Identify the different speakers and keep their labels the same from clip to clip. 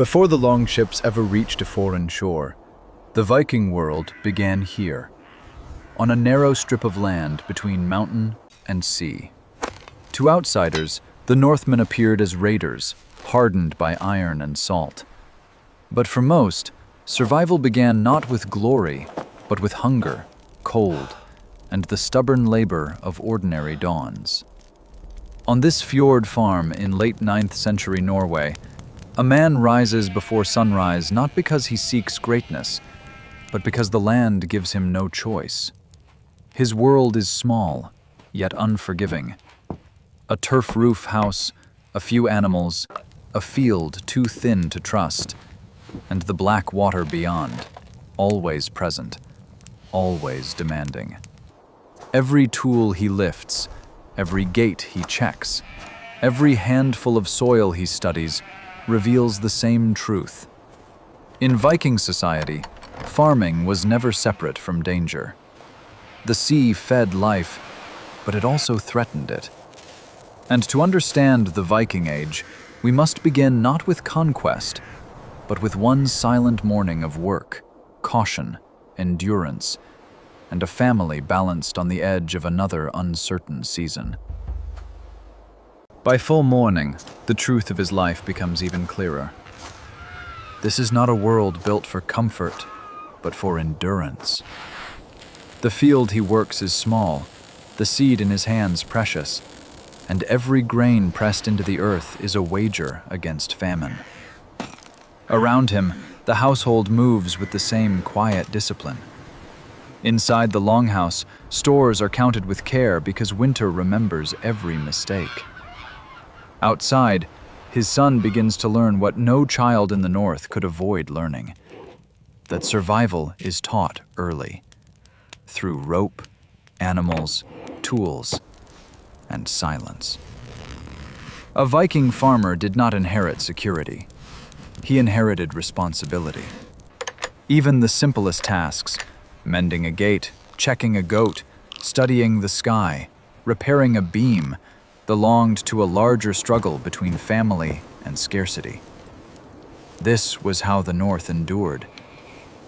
Speaker 1: Before the longships ever reached a foreign shore, the Viking world began here, on a narrow strip of land between mountain and sea. To outsiders, the Northmen appeared as raiders, hardened by iron and salt. But for most, survival began not with glory, but with hunger, cold, and the stubborn labor of ordinary dawns. On this fjord farm in late 9th century Norway, a man rises before sunrise not because he seeks greatness, but because the land gives him no choice. His world is small, yet unforgiving. A turf roof house, a few animals, a field too thin to trust, and the black water beyond, always present, always demanding. Every tool he lifts, every gate he checks, every handful of soil he studies reveals the same truth. In Viking society, farming was never separate from danger. The sea fed life, but it also threatened it. And to understand the Viking Age, we must begin not with conquest, but with one silent morning of work, caution, endurance, and a family balanced on the edge of another uncertain season. By full morning, the truth of his life becomes even clearer. This is not a world built for comfort, but for endurance. The field he works is small, the seed in his hands precious, and every grain pressed into the earth is a wager against famine. Around him, the household moves with the same quiet discipline. Inside the longhouse, stores are counted with care because winter remembers every mistake. Outside, his son begins to learn what no child in the north could avoid learning: that survival is taught early, through rope, animals, tools, and silence. A Viking farmer did not inherit security. He inherited responsibility. Even the simplest tasks, mending a gate, checking a goat, studying the sky, repairing a beam, belonged to a larger struggle between family and scarcity. This was how the North endured,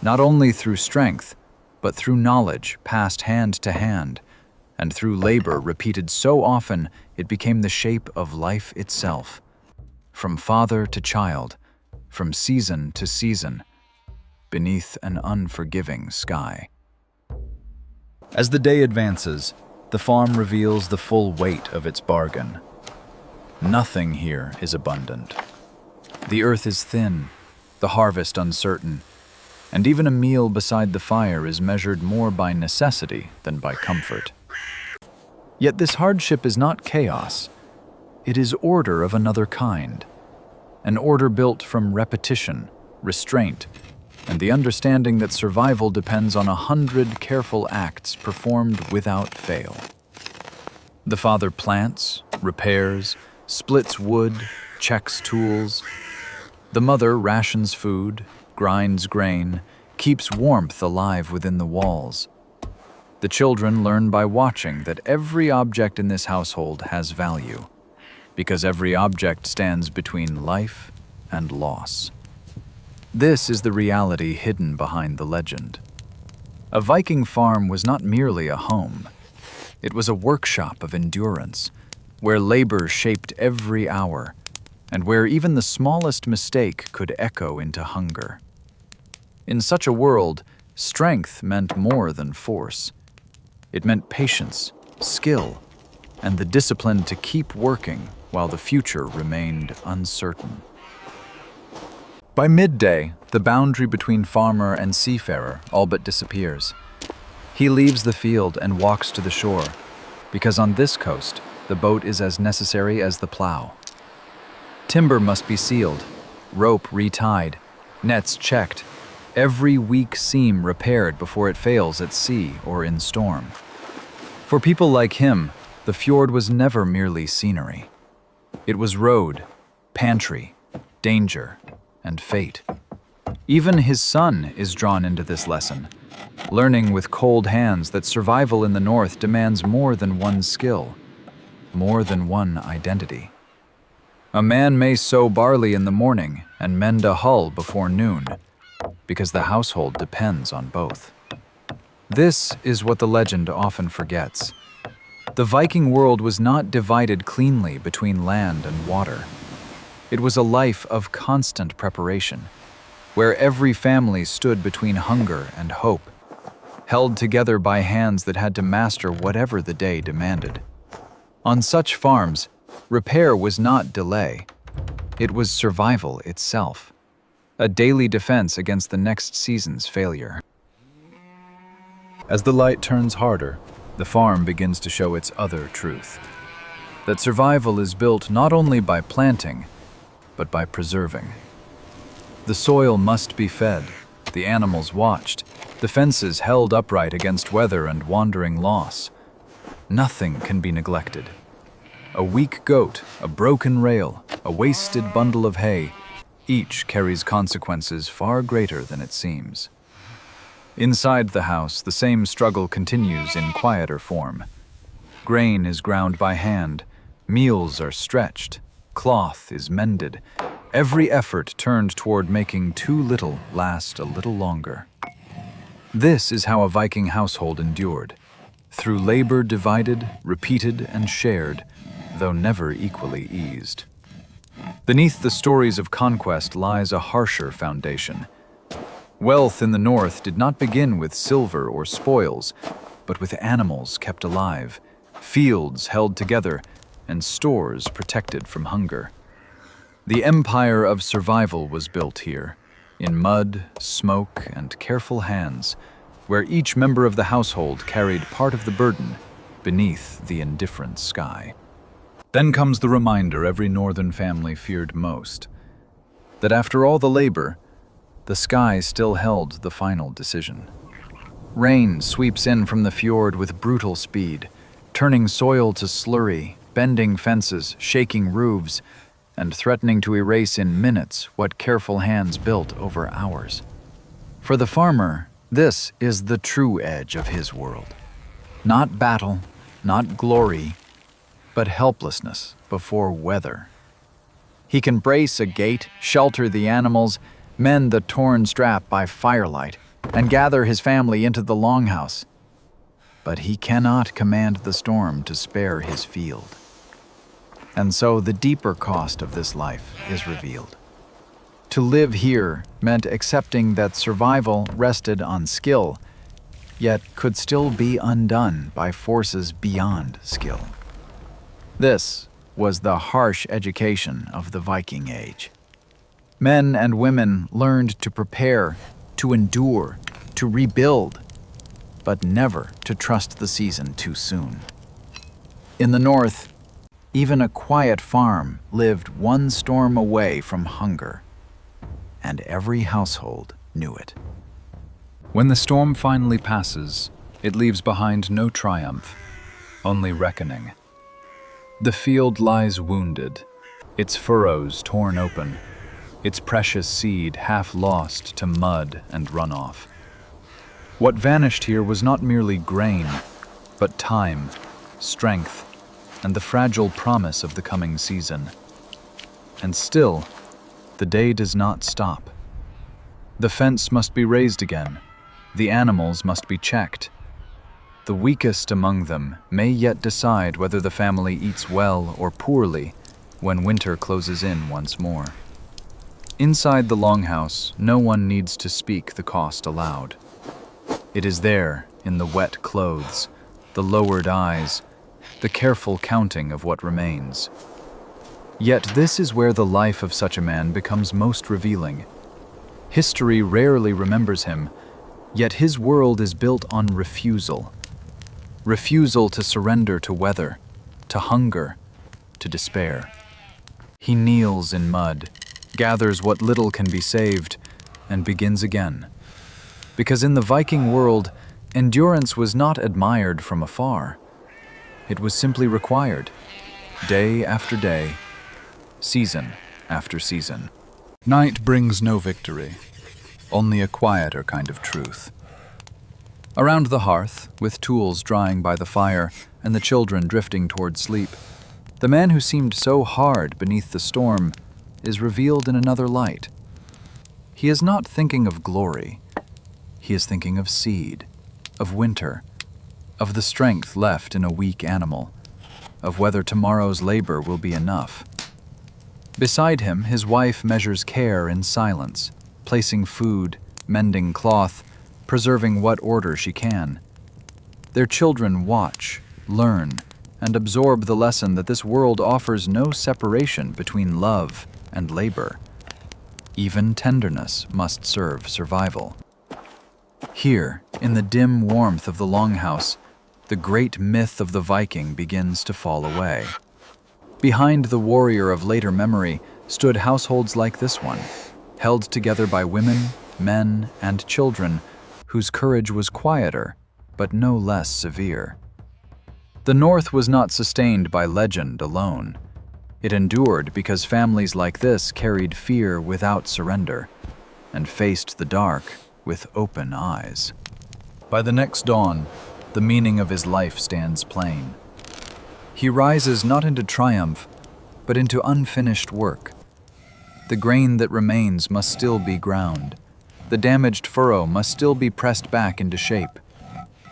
Speaker 1: not only through strength, but through knowledge passed hand to hand, and through labor repeated so often it became the shape of life itself. From father to child, from season to season, beneath an unforgiving sky. As the day advances, the farm reveals the full weight of its bargain. Nothing here is abundant. The earth is thin, the harvest uncertain, and even a meal beside the fire is measured more by necessity than by comfort. Yet this hardship is not chaos. It is order of another kind, an order built from repetition, restraint, and the understanding that survival depends on 100 careful acts performed without fail. The father plants, repairs, splits wood, checks tools. The mother rations food, grinds grain, keeps warmth alive within the walls. The children learn by watching that every object in this household has value, because every object stands between life and loss. This is the reality hidden behind the legend. A Viking farm was not merely a home. It was a workshop of endurance, where labor shaped every hour, and where even the smallest mistake could echo into hunger. In such a world, strength meant more than force. It meant patience, skill, and the discipline to keep working while the future remained uncertain. By midday, the boundary between farmer and seafarer all but disappears. He leaves the field and walks to the shore, because on this coast, the boat is as necessary as the plow. Timber must be sealed, rope retied, nets checked, every weak seam repaired before it fails at sea or in storm. For people like him, the fjord was never merely scenery. It was road, pantry, danger, and fate. Even his son is drawn into this lesson, learning with cold hands that survival in the North demands more than one skill, more than one identity. A man may sow barley in the morning and mend a hull before noon, because the household depends on both. This is what the legend often forgets. The Viking world was not divided cleanly between land and water. It was a life of constant preparation, where every family stood between hunger and hope, held together by hands that had to master whatever the day demanded. On such farms, repair was not delay. It was survival itself, a daily defense against the next season's failure. As the light turns harder, the farm begins to show its other truth, that survival is built not only by planting, but by preserving. The soil must be fed, the animals watched, the fences held upright against weather and wandering loss. Nothing can be neglected. A weak goat, a broken rail, a wasted bundle of hay, each carries consequences far greater than it seems. Inside the house, the same struggle continues in quieter form. Grain is ground by hand, meals are stretched, cloth is mended, every effort turned toward making too little last a little longer. This is how a Viking household endured, through labor divided, repeated, and shared, though never equally eased. Beneath the stories of conquest lies a harsher foundation. Wealth in the north did not begin with silver or spoils, but with animals kept alive, fields held together, and stores protected from hunger. The empire of survival was built here, in mud, smoke, and careful hands, where each member of the household carried part of the burden beneath the indifferent sky. Then comes the reminder every northern family feared most, that after all the labor, the sky still held the final decision. Rain sweeps in from the fjord with brutal speed, turning soil to slurry, bending fences, shaking roofs, and threatening to erase in minutes what careful hands built over hours. For the farmer, this is the true edge of his world. Not battle, not glory, but helplessness before weather. He can brace a gate, shelter the animals, mend the torn strap by firelight, and gather his family into the longhouse. But he cannot command the storm to spare his field. And so the deeper cost of this life is revealed. To live here meant accepting that survival rested on skill, yet could still be undone by forces beyond skill. This was the harsh education of the Viking Age. Men and women learned to prepare, to endure, to rebuild, but never to trust the season too soon. In the north, even a quiet farm lived one storm away from hunger, and every household knew it. When the storm finally passes, it leaves behind no triumph, only reckoning. The field lies wounded, its furrows torn open, its precious seed half lost to mud and runoff. What vanished here was not merely grain, but time, strength, and the fragile promise of the coming season. And still, the day does not stop. The fence must be raised again. The animals must be checked. The weakest among them may yet decide whether the family eats well or poorly when winter closes in once more. Inside the longhouse, no one needs to speak the cost aloud. It is there, in the wet clothes, the lowered eyes, the careful counting of what remains. Yet this is where the life of such a man becomes most revealing. History rarely remembers him, yet his world is built on refusal. Refusal to surrender to weather, to hunger, to despair. He kneels in mud, gathers what little can be saved, and begins again. Because in the Viking world, endurance was not admired from afar. It was simply required, day after day, season after season. Night brings no victory, only a quieter kind of truth. Around the hearth, with tools drying by the fire and the children drifting toward sleep, The man who seemed so hard beneath the storm is revealed in another light. He is not thinking of glory. He is thinking of seed, of winter, of the strength left in a weak animal, of whether tomorrow's labor will be enough. Beside him, his wife measures care in silence, placing food, mending cloth, preserving what order she can. Their children watch, learn, and absorb the lesson that this world offers no separation between love and labor. Even tenderness must serve survival. Here, in the dim warmth of the longhouse, the great myth of the Viking begins to fall away. Behind the warrior of later memory stood households like this one, held together by women, men, and children whose courage was quieter, but no less severe. The North was not sustained by legend alone. It endured because families like this carried fear without surrender and faced the dark with open eyes. By the next dawn, the meaning of his life stands plain. He rises not into triumph, but into unfinished work. The grain that remains must still be ground. The damaged furrow must still be pressed back into shape.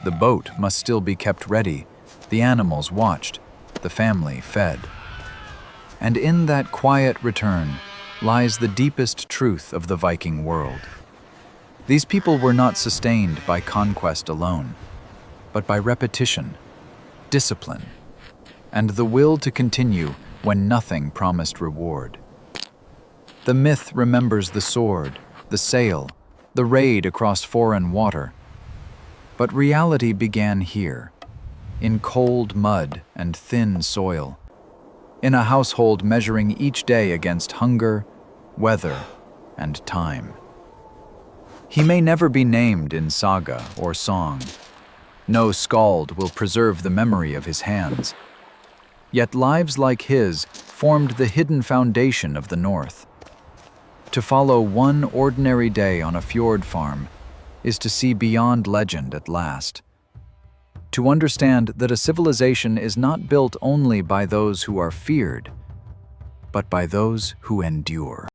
Speaker 1: The boat must still be kept ready, the animals watched, the family fed. And in that quiet return lies the deepest truth of the Viking world. These people were not sustained by conquest alone, but by repetition, discipline, and the will to continue when nothing promised reward. The myth remembers the sword, the sail, the raid across foreign water. But reality began here, in cold mud and thin soil, in a household measuring each day against hunger, weather, and time. He may never be named in saga or song. No skald will preserve the memory of his hands. Yet lives like his formed the hidden foundation of the North. To follow one ordinary day on a fjord farm is to see beyond legend at last. To understand that a civilization is not built only by those who are feared, but by those who endure.